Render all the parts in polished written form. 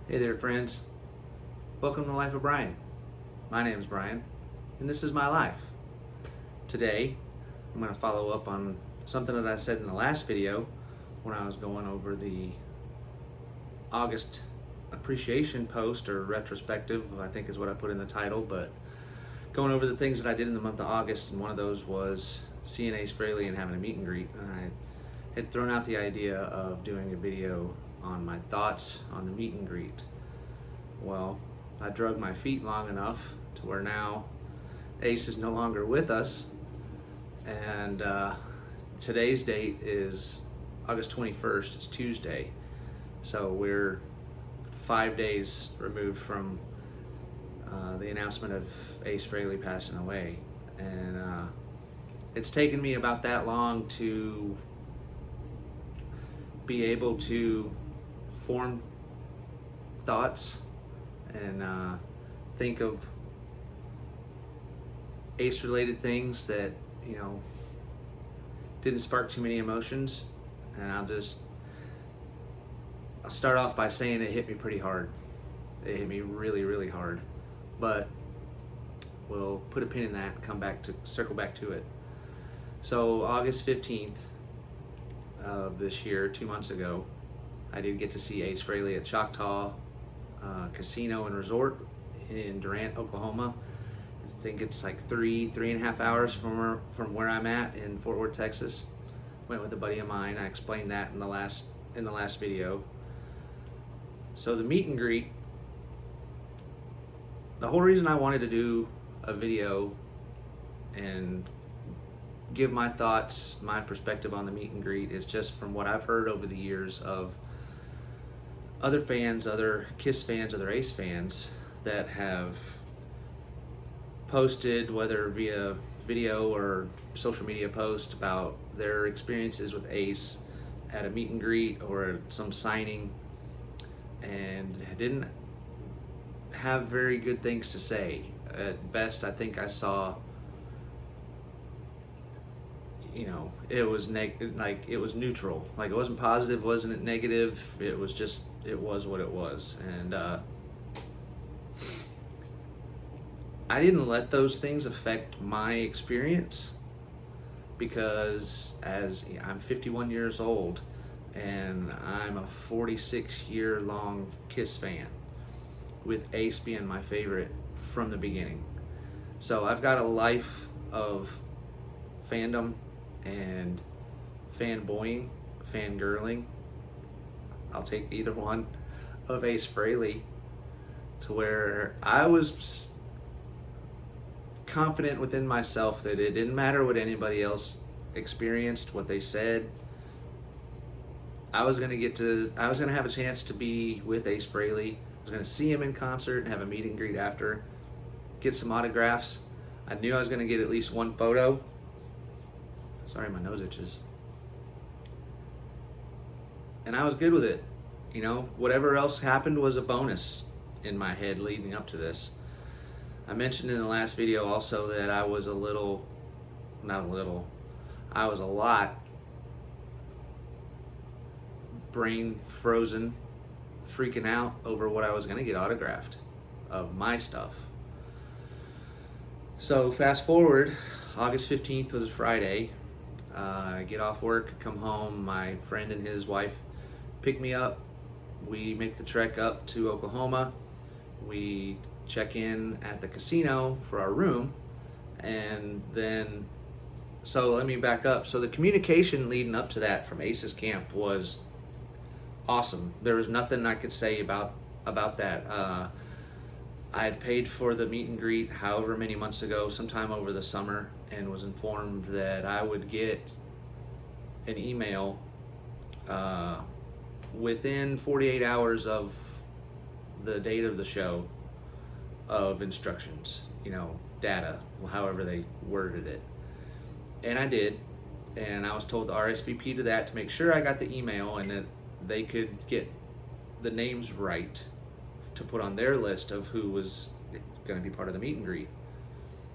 Hey there, friends. Welcome to the Life of Brian. My name is Brian, and this is my life. Today, I'm going to follow up on something that I said in the last video when I was going over the August appreciation post, or retrospective, I think is what I put in the title, but going over the things that I did in the month of August, and one of those was seeing Ace Frehley and having a meet and greet. And I had thrown out the idea of doing a video on my thoughts on the meet and greet. Well, I drug my feet long enough to where now Ace is no longer with us, and today's date is August 21st. It's Tuesday, so we're 5 days removed from the announcement of Ace Frehley passing away, and it's taken me about that long to be able to form thoughts and think of Ace related things that, didn't spark too many emotions. And I'll start off by saying it hit me pretty hard. It hit me really, really hard, but we'll put a pin in that and circle back to it. So August 15th of this year, 2 months ago, I did get to see Ace Frehley at Choctaw Casino and Resort in Durant, Oklahoma. I think it's like three and a half hours from where I'm at in Fort Worth, Texas. Went with a buddy of mine. I explained that in the last video. So the meet and greet, the whole reason I wanted to do a video and give my thoughts, my perspective on the meet and greet, is just from what I've heard over the years of other fans, other Kiss fans, other Ace fans that have posted, whether via video or social media post, about their experiences with Ace at a meet and greet or at some signing, and didn't have very good things to say. At best, I think I saw, it was it was neutral. Like, it wasn't positive, wasn't negative. It was just, it was what it was. And I didn't let those things affect my experience, because as I'm 51 years old and I'm a 46-year-long Kiss fan, with Ace being my favorite from the beginning. So I've got a life of fandom and fanboying, fangirling, I'll take either one, of Ace Frehley, to where I was confident within myself that it didn't matter what anybody else experienced, what they said. I was gonna have a chance to be with Ace Frehley. I was gonna see him in concert and have a meet and greet after, get some autographs. I knew I was gonna get at least one photo. Sorry, my nose itches. And I was good with it. Whatever else happened was a bonus in my head leading up to this. I mentioned in the last video also that I was I was a lot brain frozen, freaking out over what I was gonna get autographed of my stuff. So fast forward, August 15th was a Friday. I get off work, come home, my friend and his wife pick me up. We make the trek up to Oklahoma. We check in at the casino for our room, and then, so let me back up. So the communication leading up to that from Ace's camp was awesome. There was nothing I could say about that. I had paid for the meet and greet however many months ago, sometime over the summer, and was informed that I would get an email within 48 hours of the date of the show of instructions, data, however they worded it. And I did, and I was told to RSVP to that to make sure I got the email and that they could get the names right to put on their list of who was going to be part of the meet and greet.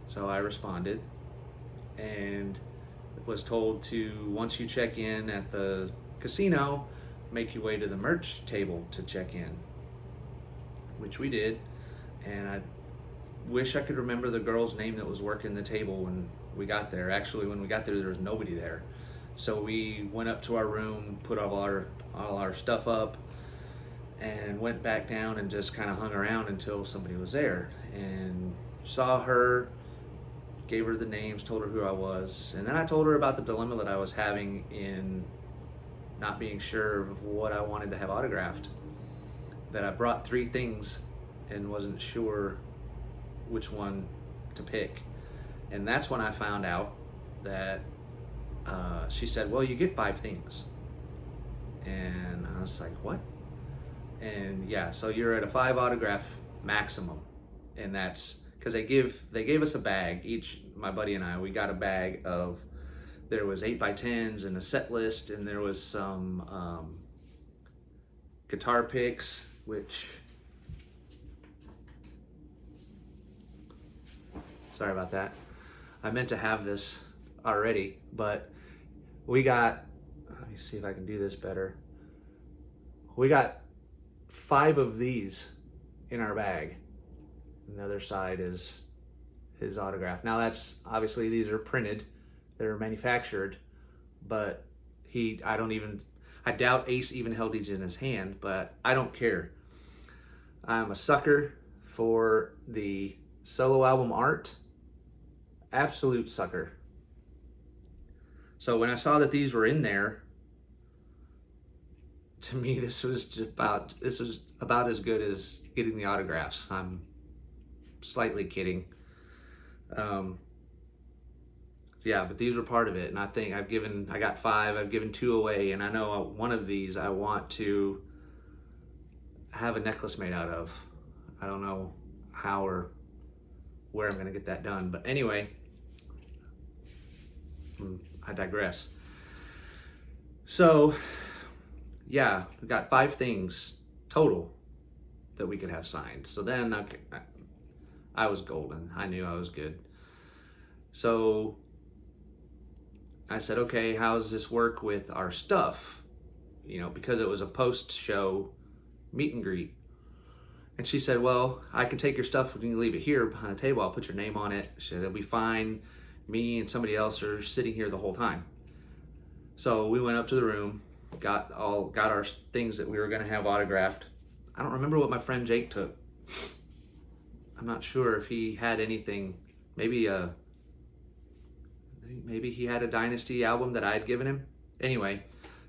So I responded and was told to, once you check in at the casino, make your way to the merch table to check in. which we did. And I wish I could remember the girl's name that was working the table when we got there. Actually, when we got there was nobody there. So we went up to our room, put all our stuff up, and went back down and just kind of hung around until somebody was there. And saw her, gave her the names, told her who I was, and then I told her about the dilemma that I was having in not being sure of what I wanted to have autographed. That I brought 3 things and wasn't sure which one to pick. And that's when I found out that she said, well, you get 5 things. And I was like, what? And yeah, so you're at a 5 autograph maximum. And that's because they gave us a bag each. My buddy and I, we got a bag of, there was 8x10s and a set list, and there was some guitar picks, which, sorry about that. I meant to have this already, but we got, let me see if I can do this better. We got 5 of these in our bag. And the other side is his autograph. Now that's, obviously these are printed, they're manufactured, but I doubt Ace even held these in his hand, but I don't care. I'm a sucker for the solo album art, absolute sucker. So when I saw that these were in there, to me this was about as good as getting the autographs. I'm slightly kidding. Yeah, but these were part of it, and I think I got 5, I've given 2 away, and I know one of these I want to have a necklace made out of. I don't know how or where I'm gonna get that done, but anyway, I digress. So yeah, we got 5 things total that we could have signed. So then I was golden. I knew I was good. So I said, okay, how does this work with our stuff? You know, because it was a post-show meet and greet. And she said, well, I can take your stuff when you leave it here behind the table. I'll put your name on it. She said, it'll be fine. Me and somebody else are sitting here the whole time. So we went up to the room, got our things that we were gonna have autographed. I don't remember what my friend Jake took. I'm not sure if he had anything. Maybe he had a Dynasty album that I had given him. Anyway,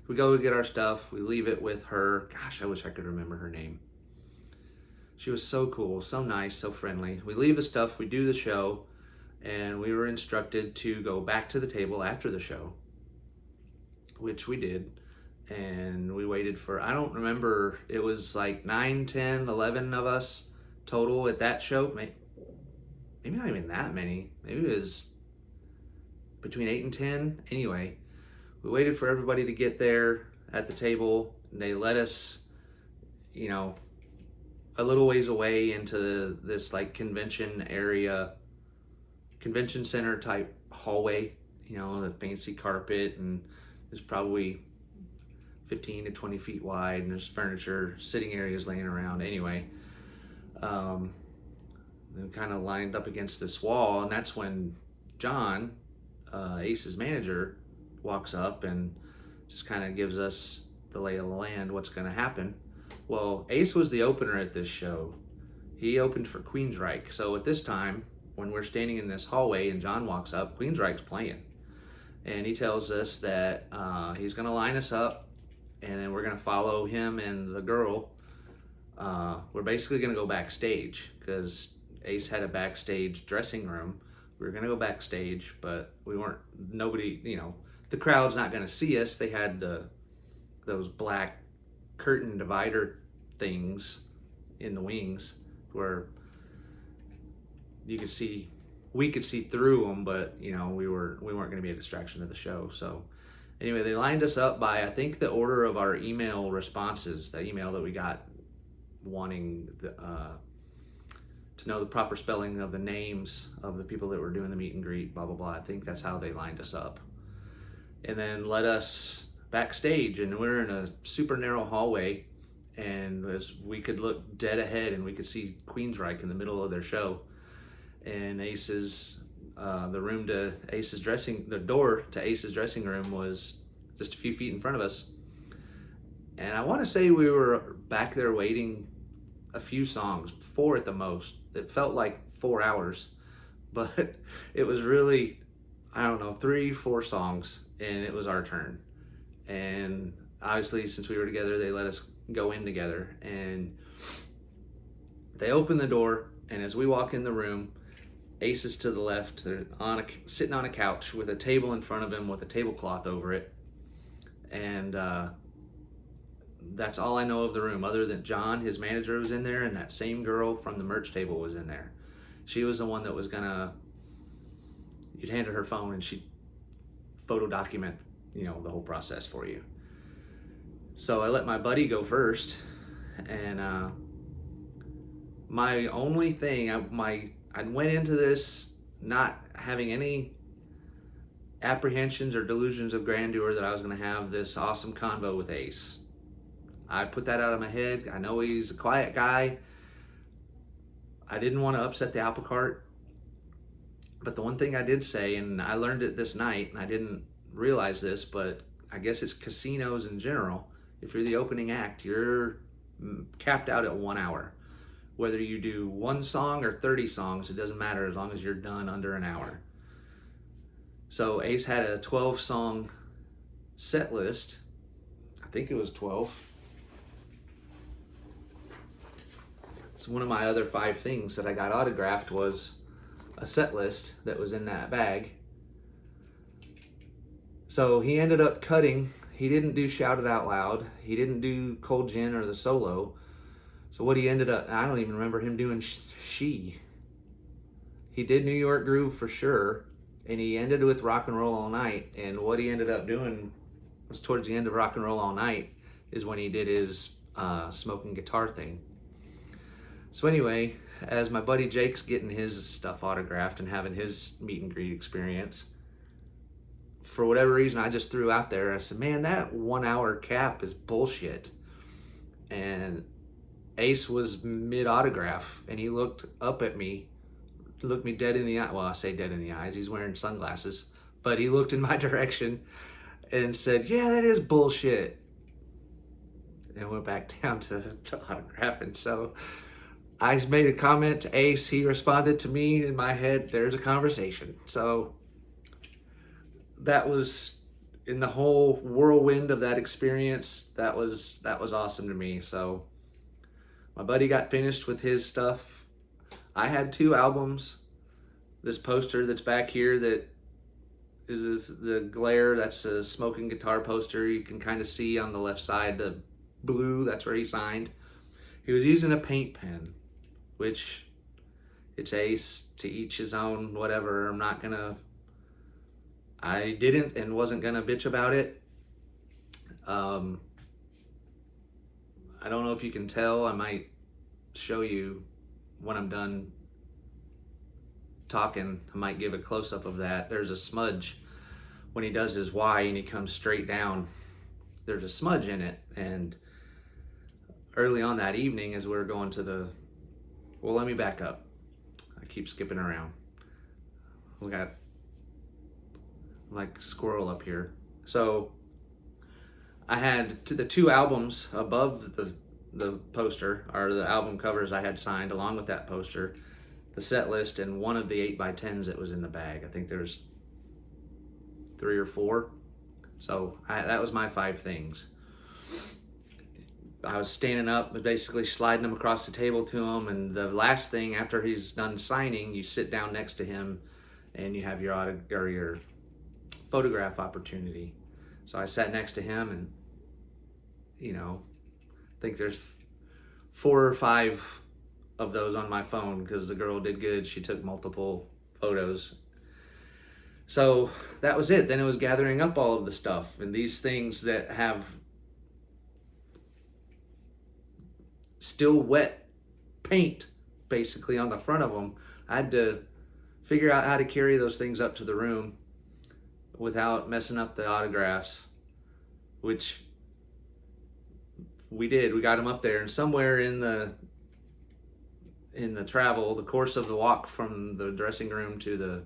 we go get our stuff. We leave it with her. Gosh, I wish I could remember her name. She was so cool, so nice, so friendly. We leave the stuff, we do the show, and we were instructed to go back to the table after the show, which we did. And we waited for, I don't remember, it was like 9, 10, 11 of us total at that show. Maybe not even that many. Maybe it was between 8 and 10. Anyway, we waited for everybody to get there at the table, and they let us, you know, a little ways away into this like convention area, convention center type hallway, you know, the fancy carpet, and there's probably 15 to 20 feet wide, and there's furniture, sitting areas laying around. Anyway, we kind of lined up against this wall, and that's when John, Ace's manager, walks up and just kind of gives us the lay of the land, what's going to happen. Well, Ace was the opener at this show. He opened for Queensryche. So at this time, when we're standing in this hallway and John walks up, Queensryche's playing. And he tells us that he's going to line us up, and then we're going to follow him and the girl. We're basically going to go backstage because Ace had a backstage dressing room. We were going to go backstage, but nobody, you know, the crowd's not going to see us. They had those black curtain divider things in the wings where we could see through them, but you know, we weren't going to be a distraction to the show. So anyway, they lined us up by, I think, the order of our email responses, the email that we got wanting to know the proper spelling of the names of the people that were doing the meet and greet, blah, blah, blah. I think that's how they lined us up. And then led us backstage, and we're in a super narrow hallway, and as we could look dead ahead and we could see Queensryche in the middle of their show, and Ace's the door to Ace's dressing room was just a few feet in front of us. And I want to say we were back there waiting a few songs, 4 at the most. It felt like 4 hours, but it was really, I don't know, 3-4 songs, and it was our turn. And obviously, since we were together, they let us go in together, and they opened the door, and as we walk in the room, Ace is to the left. They're sitting on a couch with a table in front of him with a tablecloth over it, and that's all I know of the room, other than John, his manager, was in there, and that same girl from the merch table was in there. She was the one that was you'd hand her her phone and she'd photo document, the whole process for you. So I let my buddy go first, and my only thing, I went into this not having any apprehensions or delusions of grandeur that I was going to have this awesome convo with Ace. I put that out of my head. I know he's a quiet guy. I didn't want to upset the apple cart. But the one thing I did say, and I learned it this night, and I didn't realize this, but I guess it's casinos in general. If you're the opening act, you're capped out at 1 hour. Whether you do 1 song or 30 songs, it doesn't matter as long as you're done under an hour. So Ace had a 12-song set list. I think it was 12. So one of my other 5 things that I got autographed was a set list that was in that bag. So he ended up cutting. He didn't do Shout It Out Loud. He didn't do Cold Gin or the solo. So what he ended up, I don't even remember him doing She. He did New York Groove for sure, and he ended with Rock and Roll All Night. And what he ended up doing was towards the end of Rock and Roll All Night is when he did his smoking guitar thing. So anyway, as my buddy Jake's getting his stuff autographed and having his meet and greet experience, for whatever reason, I just threw out there, I said, man, that 1 hour cap is bullshit. And Ace was mid-autograph, and he looked up at me, looked me dead in the eye. Well, I say dead in the eyes. He's wearing sunglasses. But he looked in my direction and said, yeah, that is bullshit. And went back down to autographing. So I made a comment to Ace. He responded to me. In my head, there's a conversation. So that was, in the whole whirlwind of that experience, that was awesome to me. So my buddy got finished with his stuff. I had 2 albums. This poster that's back here that is the glare, that's a smoking guitar poster. You can kind of see on the left side the blue, that's where he signed. He was using a paint pen, which it's Ace, to each his own, whatever. I didn't and wasn't gonna bitch about it. I don't know if you can tell. I might show you when I'm done talking. I might give a close-up of that. There's a smudge when he does his Y and he comes straight down. There's a smudge in it. And early on that evening, as we were going to let me back up. I keep skipping around. We got like squirrel up here. So I had the 2 albums above the poster, or the album covers I had signed along with that poster, the set list, and one of the 8x10s that was in the bag. I think there's 3 or 4. So that was my 5 things. I was standing up, basically sliding them across the table to him, and the last thing after he's done signing, you sit down next to him and you have your photograph opportunity. So I sat next to him, and I think there's 4 or 5 of those on my phone because the girl did good. She took multiple photos. So that was it. Then it was gathering up all of the stuff, and these things that have still wet paint basically on the front of them. I had to figure out how to carry those things up to the room without messing up the autographs, which We did. We got him up there, and somewhere in the travel, the course of the walk from the dressing room to the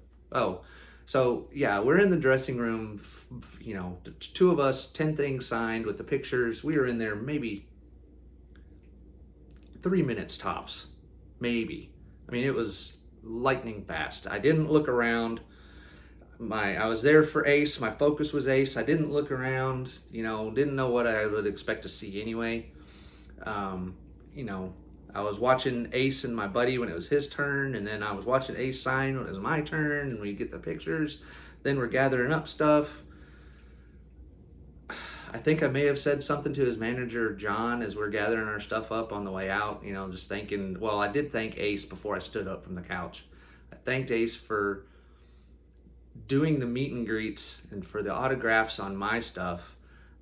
so yeah, we're in the dressing room. You know, two of us, 10 things signed with the pictures. We were in there maybe 3 minutes tops, maybe. I mean, it was lightning fast. I didn't look around. I was there for Ace. My focus was Ace. I didn't look around. You know, didn't know what I would expect to see anyway. You know, I was watching Ace and my buddy when it was his turn, and then I was watching Ace sign when it was my turn, and we get the pictures. Then we're gathering up stuff. I think I may have said something to his manager, John, as we're gathering our stuff up on the way out, you know, just thanking, well, I did thank Ace before I stood up from the couch. I thanked Ace for doing the meet and greets and for the autographs on my stuff,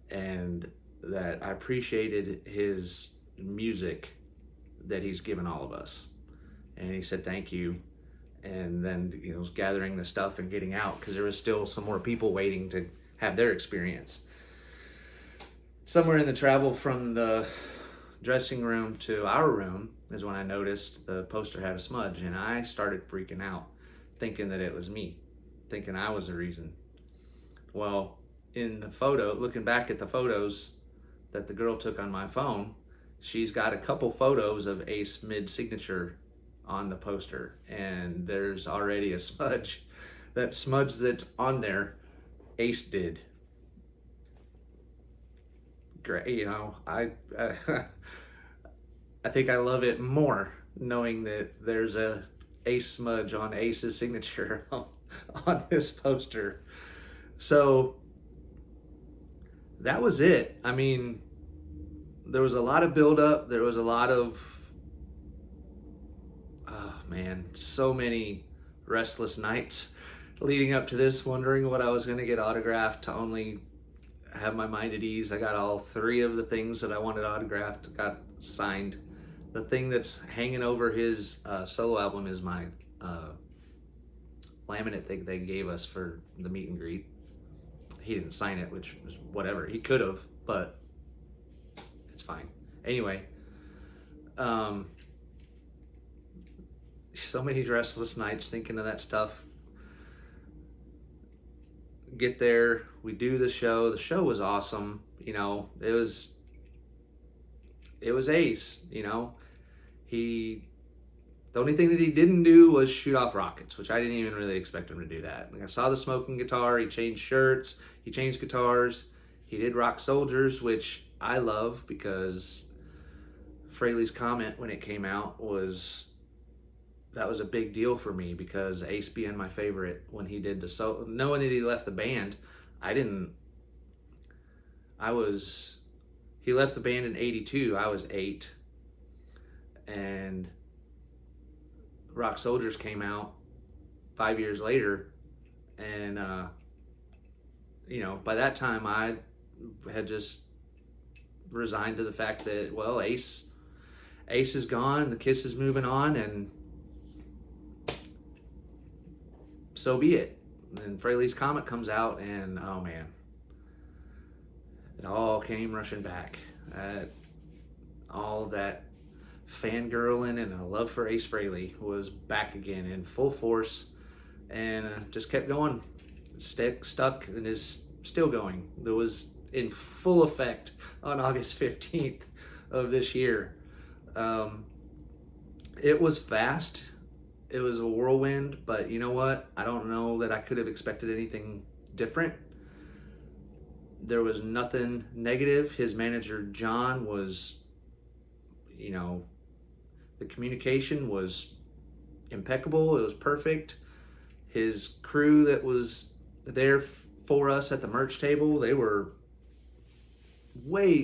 and that I appreciated his music that he's given all of us. And he said thank you, and then, you know, was gathering the stuff and getting out because there was still some more people waiting to have their experience. Somewhere in the travel from the dressing room to our room is when I noticed the poster had a smudge, and I started freaking out, thinking that it was me, thinking I was the reason. Well, in the photo, looking back at the photos that the girl took on my phone, she's got a couple photos of Ace mid-signature on the poster, and there's already a smudge. That smudge that's on there, Ace did. Great, you know, I think I love it more knowing that there's a Ace smudge on Ace's signature on this poster. So that was it. I mean, there was a lot of buildup. There was a lot of, oh man, so many restless nights leading up to this, wondering what I was going to get autographed, to only have my mind at ease. I got all 3 of the things that I wanted autographed, got signed. The thing that's hanging over his solo album is my laminate thing they gave us for the meet and greet. He didn't sign it, which was whatever. He could have, but it's fine. Anyway, so many restless nights thinking of that stuff. Get there, we do the show. The show was awesome. You know, it was Ace. You know, the only thing that he didn't do was shoot off rockets, which I didn't even really expect him to do that. Like, I saw the smoking guitar. He changed shirts. He changed guitars. He did Rock Soldiers, which I love, because Frehley's comment when it came out was, that was a big deal for me, because Ace being my favorite when he did the solo, knowing that he left the band, he left the band in 82, I was 8, and Rock Soldiers came out 5 years later, and you know, by that time I had just resigned to the fact that, well, Ace is gone, the Kiss is moving on, and so be it. And Frehley's Comet comes out, and oh man, it all came rushing back. All that fangirling and a love for Ace Frehley was back again in full force, and just kept going. Stuck and is still going. It was in full effect on August 15th of this year. It was fast. It was a whirlwind, but you know what? I don't know that I could have expected anything different. There was nothing negative. His manager, John, was, you know, the communication was impeccable. It was perfect. His crew that was there for us at the merch table, they were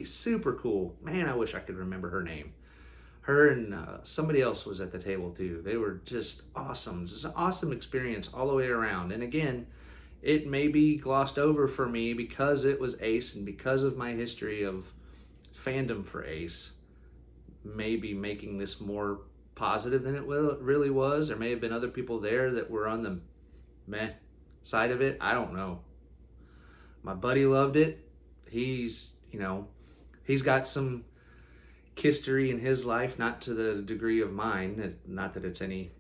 super cool. Man, I wish I could remember her name. Her and somebody else was at the table too. They were just awesome. Just an awesome experience all the way around. And again, it may be glossed over for me because it was Ace, and because of my history of fandom for Ace, maybe making this more positive than it really was. There may have been other people there that were on the meh side of it. I don't know. My buddy loved it. He's got some history in his life, not to the degree of mine. Not that it's any,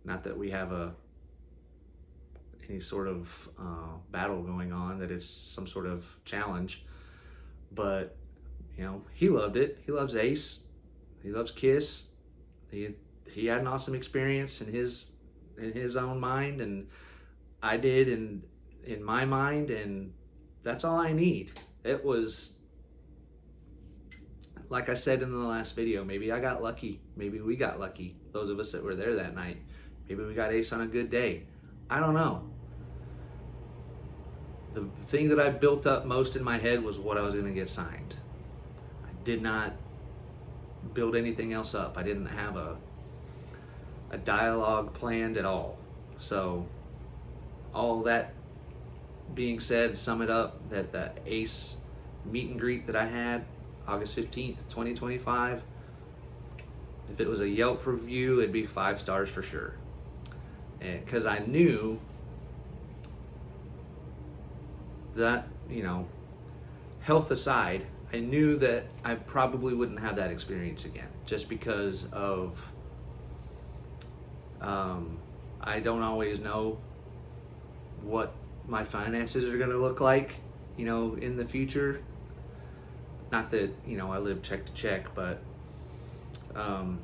not that we have any sort of battle going on, that it's some sort of challenge. But you know, he loved it. He loves Ace. He loves Kiss. He had an awesome experience in his own mind, and I did in my mind, and that's all I need. It was, like I said in the last video, maybe I got lucky. Maybe we got lucky, those of us that were there that night. Maybe we got Ace on a good day. I don't know. The thing that I built up most in my head was what I was going to get signed. I did not build anything else up. I didn't have a dialogue planned at all. So all that being said, sum it up, that the Ace meet and greet that I had August 15th, 2025, if it was a Yelp review, it'd be 5 stars for sure. Because I knew that, you know, health aside, I knew that I probably wouldn't have that experience again, just because of I don't always know what my finances are going to look like, you know, in the future. Not that, you know, I live check to check, but I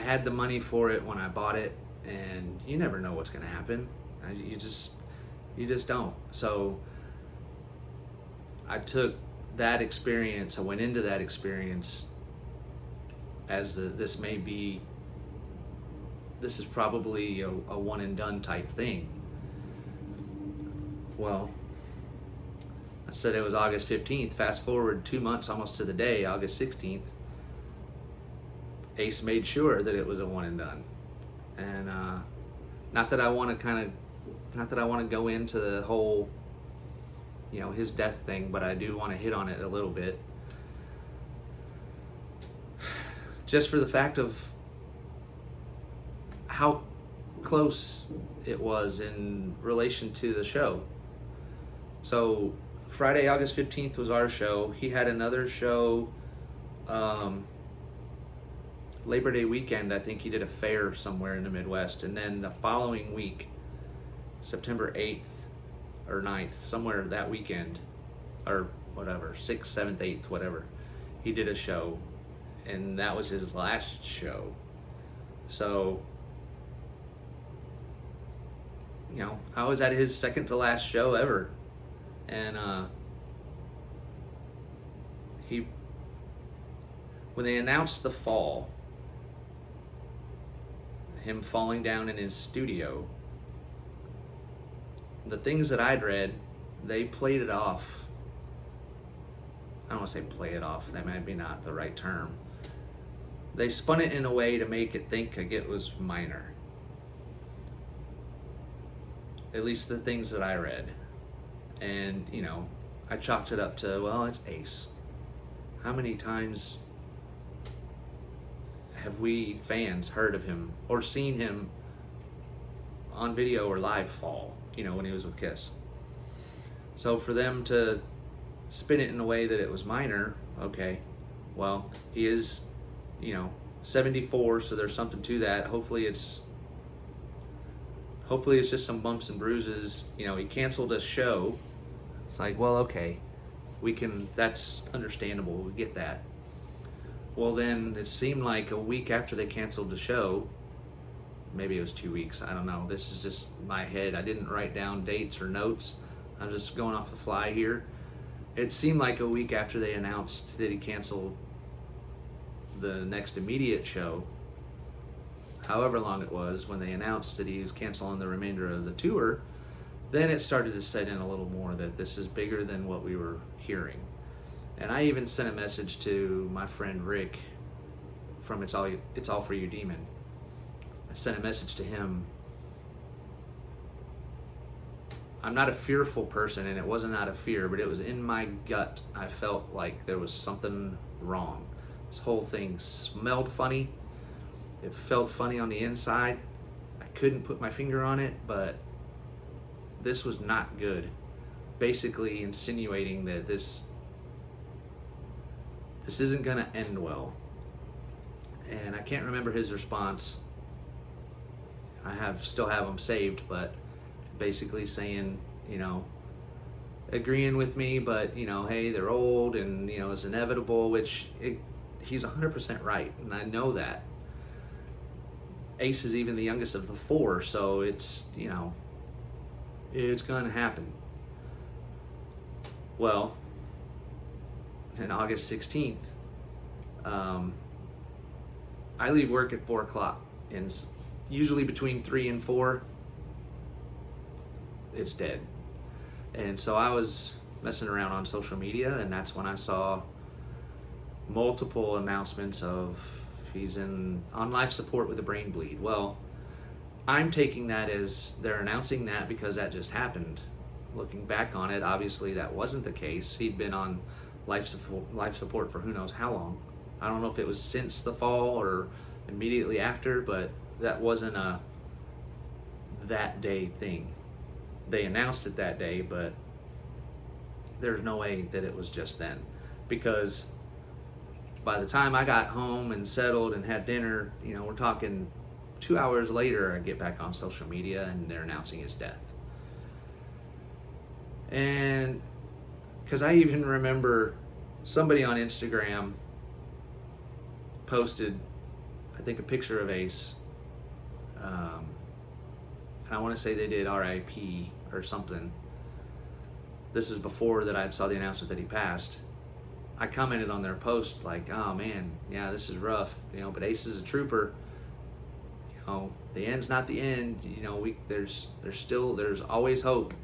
had the money for it when I bought it, and you never know what's going to happen. You just don't. So I took that experience, I went into that experience as this is probably a one and done type thing. Well, I said it was August 15th. Fast forward 2 months almost to the day, August 16th. Ace made sure that it was a one and done. And not that I want to go into the whole, you know, his death thing, but I do want to hit on it a little bit. Just for the fact of how close it was in relation to the show. So Friday, August 15th was our show. He had another show Labor Day weekend. I think he did a fair somewhere in the Midwest. And then the following week, September 8th or 9th, somewhere that weekend, or whatever, 6th, 7th, 8th, whatever, he did a show. And that was his last show. So, you know, I was at his second to last show ever. And when they announced the fall, him falling down in his studio, the things that I'd read, they played it off. I don't want to say play it off, that might be not the right term. They spun it in a way to make it think like it was minor. At least the things that I read. And, you know, I chalked it up to, well, it's Ace. How many times have we fans heard of him or seen him on video or live fall, you know, when he was with Kiss? So for them to spin it in a way that it was minor, okay, well, he is, you know, 74, so there's something to that. Hopefully it's just some bumps and bruises. You know, he canceled a show. It's like, well, okay, that's understandable, we get that. Well, then it seemed like a week after they canceled the show, maybe it was 2 weeks, I don't know, this is just my head, I didn't write down dates or notes, I'm just going off the fly here. It seemed like a week after they announced that he canceled the next immediate show, however long it was, when they announced that he was canceling the remainder of the tour, then it started to set in a little more that this is bigger than what we were hearing. And I even sent a message to my friend Rick from It's All For You Demon. I sent a message to him. I'm not a fearful person, and it wasn't out of fear, but it was in my gut. I felt like there was something wrong. This whole thing smelled funny. It felt funny on the inside. I couldn't put my finger on it, but this was not good. Basically insinuating that this this isn't gonna end well. And I can't remember his response. Still have them saved, but basically saying, agreeing with me, but hey, they're old, and it's inevitable, he's 100% right, and I know that. Ace is even the youngest of the four, so it's it's gonna happen. Well, on August 16th, I leave work at 4 o'clock, and usually between 3 and 4, it's dead. And so I was messing around on social media, and that's when I saw multiple announcements of he's on life support with a brain bleed. Well, I'm taking that as they're announcing that because that just happened. Looking back on it, obviously that wasn't the case. He'd been on life support for who knows how long. I don't know if it was since the fall or immediately after, but that wasn't a that day thing. They announced it that day, but there's no way that it was just then, because by the time I got home and settled and had dinner, we're talking 2 hours later, I get back on social media and they're announcing his death. And because I even remember somebody on Instagram posted, I think, a picture of Ace. And I want to say they did RIP or something. This is before that I saw the announcement that he passed. I commented on their post like, oh man, yeah, this is rough, but Ace is a trooper. The end's not the end. There's always hope,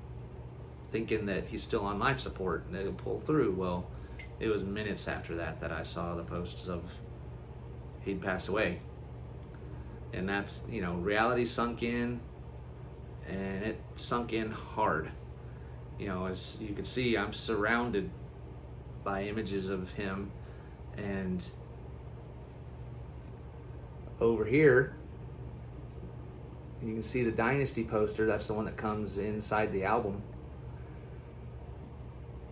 thinking that he's still on life support and that he'll pull through. Well, it was minutes after that I saw the posts of he'd passed away. And that's, reality sunk in, and it sunk in hard. As you can see, I'm surrounded by images of him, and over here you can see the Dynasty poster. That's the one that comes inside the album.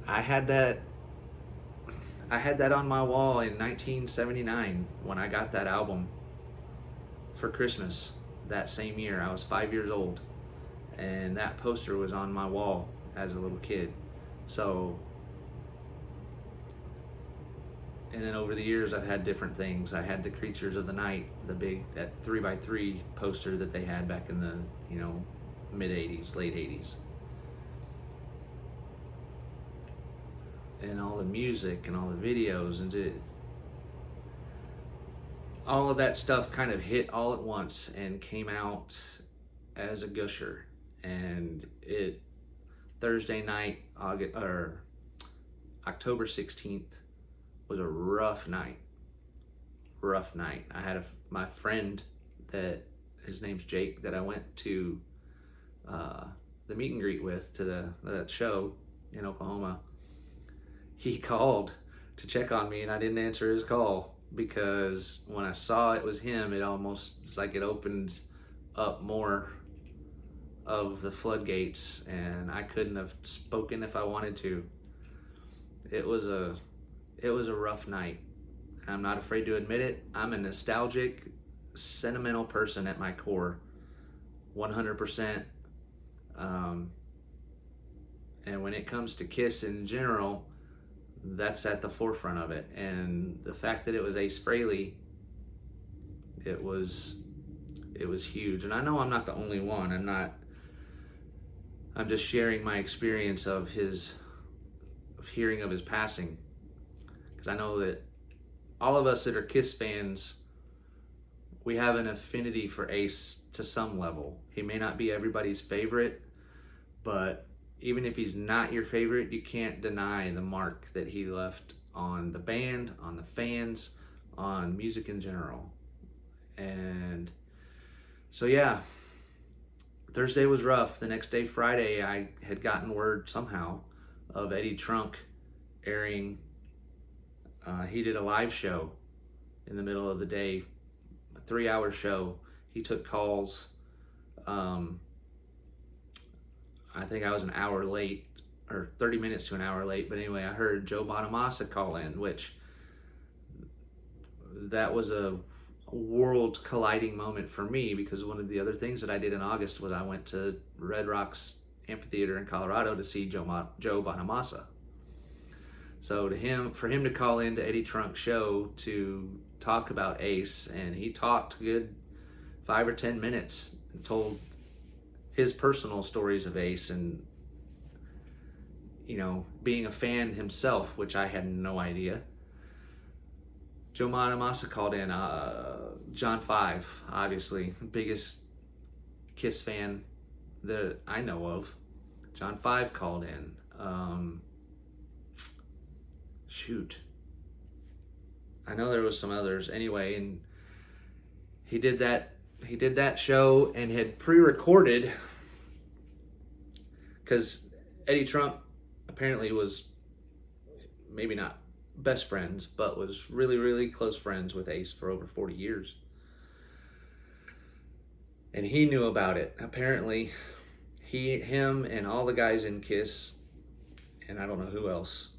I had that on my wall in 1979 when I got that album for Christmas that same year. I was 5 years old, and that poster was on my wall as a little kid. So, and then over the years I've had different things. I had the Creatures of the Night, that 3x3 poster that they had back in the mid 80s, late 80s. And all the music and all the videos, and all of that stuff kind of hit all at once and came out as a gusher. And Thursday night, October 16th, was a rough night. I had my friend, that his name's Jake, that I went to the meet and greet with to that show in Oklahoma. He called to check on me, and I didn't answer his call because when I saw it was him, it's like it opened up more of the floodgates, and I couldn't have spoken if I wanted to. It was a rough night. I'm not afraid to admit it. I'm a nostalgic, sentimental person at my core, 100%. And when it comes to Kiss in general, that's at the forefront of it. And the fact that it was Ace Frehley, it was huge. And I know I'm not the only one. I'm just sharing my experience of hearing of his passing, because I know that all of us that are Kiss fans, we have an affinity for Ace to some level. He may not be everybody's favorite, but even if he's not your favorite, you can't deny the mark that he left on the band, on the fans, on music in general. And so yeah, Thursday was rough. The next day, Friday, I had gotten word somehow of Eddie Trunk airing. He did a live show in the middle of the day, a 3-hour show. He took calls. I think I was an hour late, or 30 minutes to an hour late. But anyway, I heard Joe Bonamassa call in, which that was a world colliding moment for me, because one of the other things that I did in August was I went to Red Rocks Amphitheater in Colorado to see Joe Bonamassa. So for him to call into Eddie Trunk's show to talk about Ace, and he talked good 5 or 10 minutes and told his personal stories of Ace, and being a fan himself, which I had no idea. Joe Bonamassa called in. John 5, obviously, biggest Kiss fan that I know of. John 5 called in. I know there was some others. Anyway, and he did that show and had pre-recorded, because Eddie Trunk apparently was maybe not best friends, but was really, really close friends with Ace for over 40 years. And he knew about it. Apparently, him and all the guys in Kiss, and I don't know who else,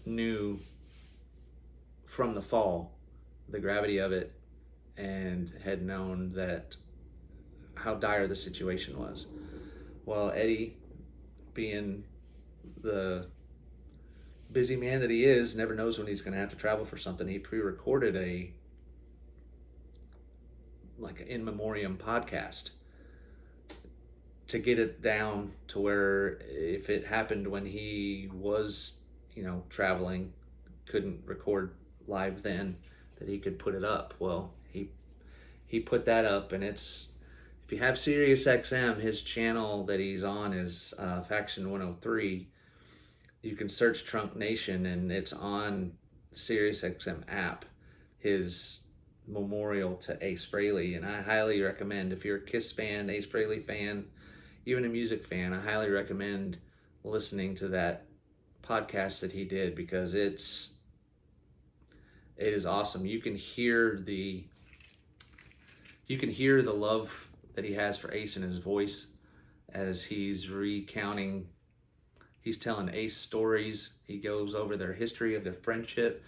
knew from the fall the gravity of it, and had known that how dire the situation was. Well, Eddie, being the busy man that he is, never knows when he's going to have to travel for something. He pre-recorded an in memoriam podcast to get it down to where if it happened when he was, traveling, couldn't record live then, that he could put it up. Well, he put that up, and it's, if you have Sirius XM, his channel that he's on is Faction 103. You can search Trunk Nation, and it's on Sirius XM app, his memorial to Ace Frehley. And I highly recommend, if you're a Kiss fan, Ace Frehley fan, even a music fan, I highly recommend listening to that podcast that he did, because it is awesome. You can hear the love that he has for Ace in his voice as he's recounting. He's telling Ace stories. He goes over their history of their friendship,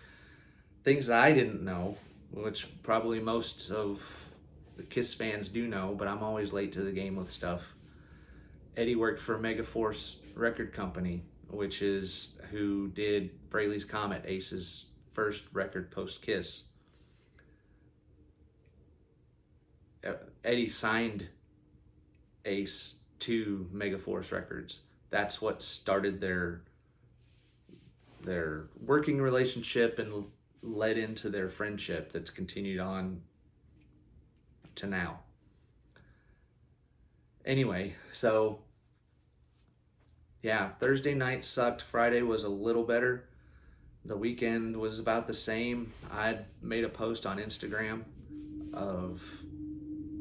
things that I didn't know, which probably most of the Kiss fans do know, but I'm always late to the game with stuff. Eddie worked for Megaforce record company, which is who did Frehley's Comet, Ace's first record post-Kiss. Eddie signed Ace to Megaforce Records. That's what started their working relationship and led into their friendship that's continued on to now. Anyway, so yeah, Thursday night sucked. Friday was a little better. The weekend was about the same. I'd made a post on Instagram of,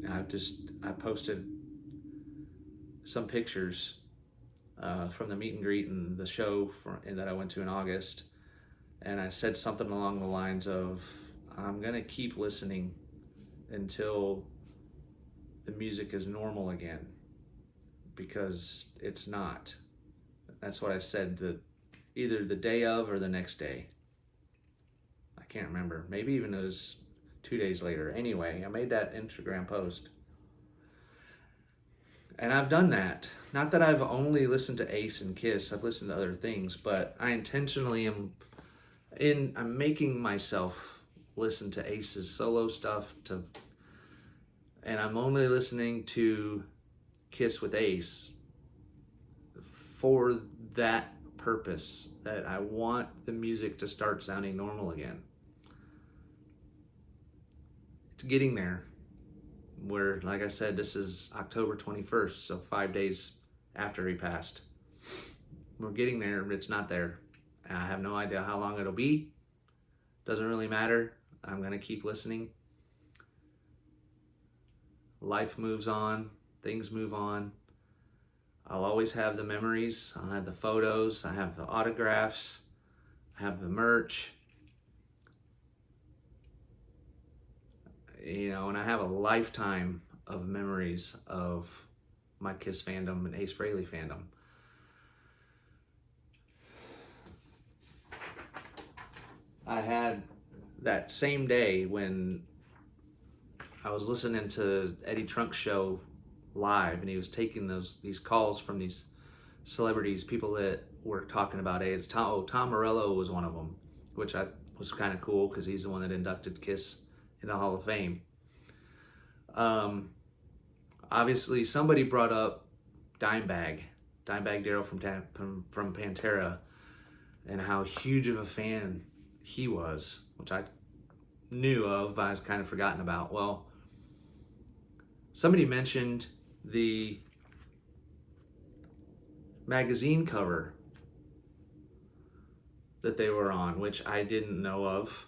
I posted some pictures from the meet and greet and the show that I went to in August. And I said something along the lines of, I'm going to keep listening until the music is normal again, because it's not. That's what I said either the day of or the next day. I can't remember. Maybe even it was 2 days later. Anyway, I made that Instagram post. And I've done that. Not that I've only listened to Ace and Kiss. I've listened to other things, but I intentionally I'm making myself listen to Ace's solo stuff, and I'm only listening to Kiss with Ace for that purpose, that I want the music to start sounding normal again. It's getting there, where, like I said, this is October 21st, so 5 days after he passed. We're getting there, but it's not there. I have no idea how long it'll be. Doesn't really matter. I'm going to keep listening. Life moves on. Things move on. I'll always have the memories. I'll have the photos. I have the autographs. I have the merch. And I have a lifetime of memories of my Kiss fandom and Ace Frehley fandom. I had that same day when I was listening to Eddie Trunk's show live, and he was taking these calls from these celebrities, people that were talking about AIDS. Tom Morello was one of them, which was kind of cool because he's the one that inducted Kiss in the Hall of Fame. Obviously, somebody brought up Dimebag Darrell from Pantera, and how huge of a fan he was, which I knew of, but I was kind of forgotten about. Well, somebody mentioned the magazine cover that they were on, which I didn't know of.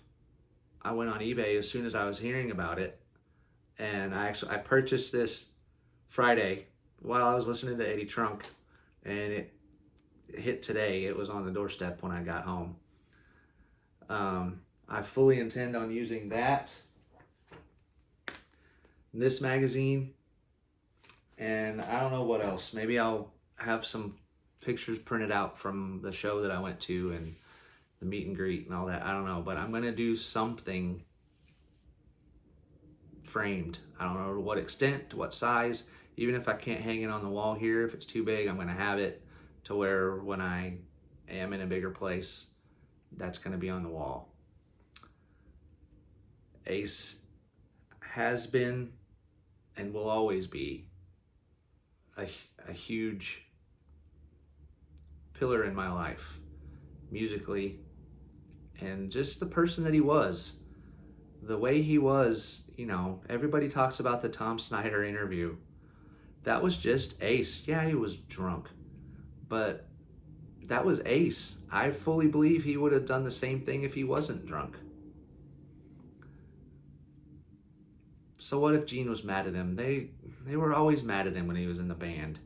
I went on eBay as soon as I was hearing about it, and I purchased this Friday while I was listening to Eddie Trunk, and it hit today. It was on the doorstep when I got home. I fully intend on using this magazine, and I don't know what else. Maybe I'll have some pictures printed out from the show that I went to and the meet and greet and all that. I don't know, but I'm gonna do something framed. I don't know to what extent, to what size. Even if I can't hang it on the wall here, if it's too big, I'm gonna have it to where when I am in a bigger place, that's gonna be on the wall. Ace has been and will always be a huge pillar in my life, musically, and just the person that he was. The way he was, everybody talks about the Tom Snyder interview. That was just Ace. Yeah, he was drunk, but that was Ace. I fully believe he would have done the same thing if he wasn't drunk. So what if Gene was mad at him? They were always mad at him when he was in the band.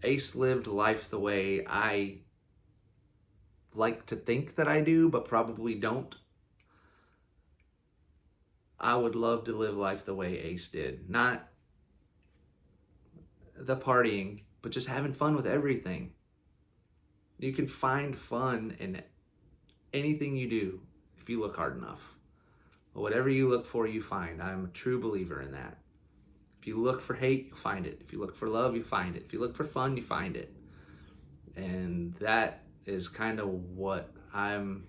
Ace lived life the way I like to think that I do, but probably don't. I would love to live life the way Ace did. Not the partying, but just having fun with everything. You can find fun in anything you do if you look hard enough. Whatever you look for, you find. I'm a true believer in that. If you look for hate, you find it. If you look for love, you find it. If you look for fun, you find it. And that is kind of what I'm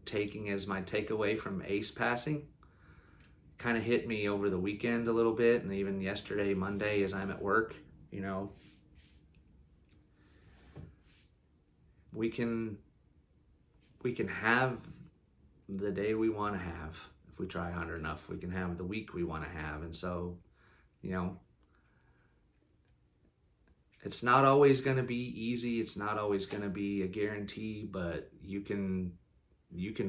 taking as my takeaway from Ace passing. Kind of hit me over the weekend a little bit, and even yesterday, Monday, as I'm at work. We can have the day we want to have. If we try hard enough, we can have the week we want to have. And so, it's not always going to be easy. It's not always going to be a guarantee, but you can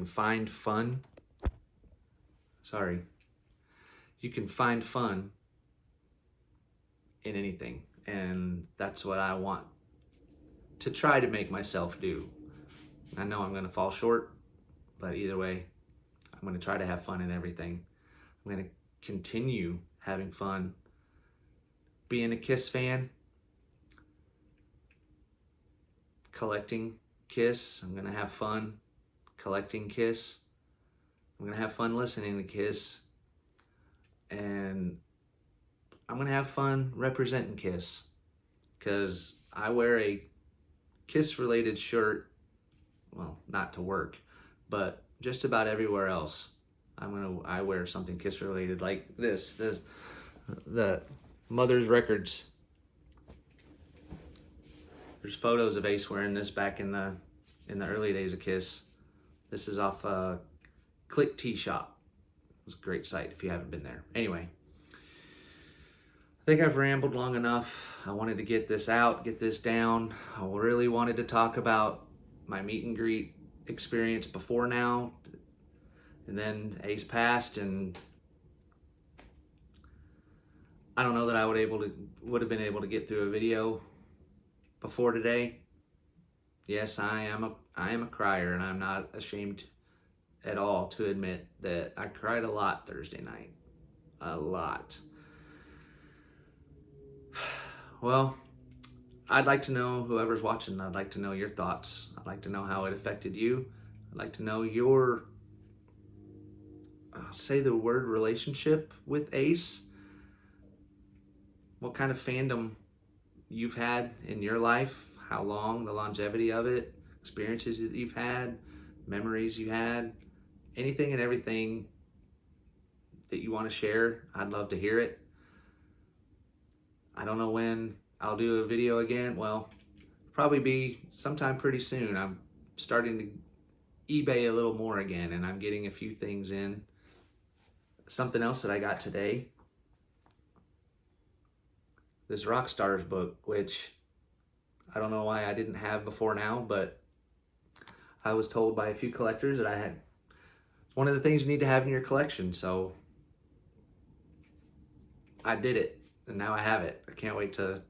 find fun. You can find fun in anything. And that's what I want to try to make myself do. I know I'm going to fall short, but either way, I'm going to try to have fun in everything. I'm going to continue having fun being a Kiss fan, collecting Kiss. I'm going to have fun collecting Kiss. I'm going to have fun listening to Kiss. And I'm going to have fun representing Kiss, because I wear a Kiss-related shirt, well, not to work, but just about everywhere else. I wear something Kiss-related, like this, the Mother's Records. There's photos of Ace wearing this back in the early days of Kiss. This is off Click Tea Shop. It was a great site if you haven't been there. Anyway, I think I've rambled long enough. I wanted to get this out, get this down. I really wanted to talk about my meet and greet experience before now. And then Ace passed, and I don't know that I would have been able to get through a video before today. Yes, I am a crier, and I'm not ashamed at all to admit that I cried a lot Thursday night. A lot. Well, I'd like to know, whoever's watching, I'd like to know your thoughts. I'd like to know how it affected you. I'd like to know your, say the word relationship with Ace. What kind of fandom you've had in your life, how long, the longevity of it, experiences that you've had, memories you had, anything and everything that you want to share. I'd love to hear it. I don't know when I'll do a video again. Well, probably be sometime pretty soon. I'm starting to eBay a little more again, and I'm getting a few things in. Something else that I got today, this Rockstars book, which I don't know why I didn't have before now, but I was told by a few collectors that I had one of the things you need to have in your collection, so I did it, and now I have it. I can't wait to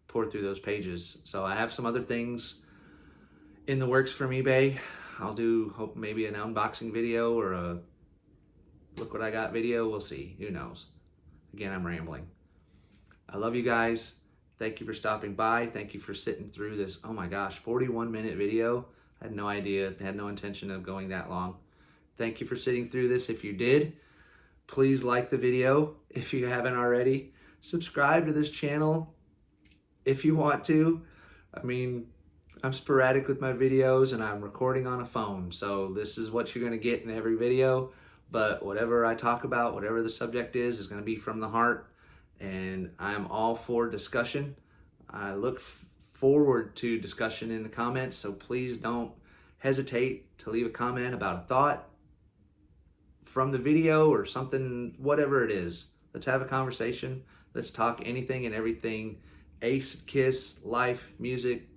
pour through those pages. So I have some other things in the works from eBay. I'll do, hope maybe an unboxing video or a look what I got video. We'll see, who knows. Again, I'm rambling. I love you guys. Thank you for stopping by. Thank you for sitting through this, oh my gosh, 41-minute video. I had no idea, had no intention of going that long. Thank you for sitting through this. If you did, please like the video if you haven't already. Subscribe to this channel if you want to. I mean, I'm sporadic with my videos and I'm recording on a phone, so this is what you're gonna get in every video. But whatever I talk about, whatever the subject is gonna be from the heart, and I'm all for discussion. I look forward to discussion in the comments, so please don't hesitate to leave a comment about a thought from the video or something, whatever it is. Let's have a conversation. Let's talk anything and everything. Ace, Kiss, life, music,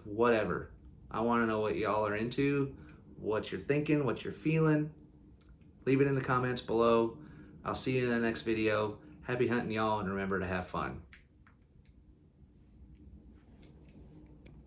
whatever. I want to know what y'all are into, what you're thinking, what you're feeling. Leave it in the comments below. I'll see you in the next video. Happy hunting, y'all, and remember to have fun.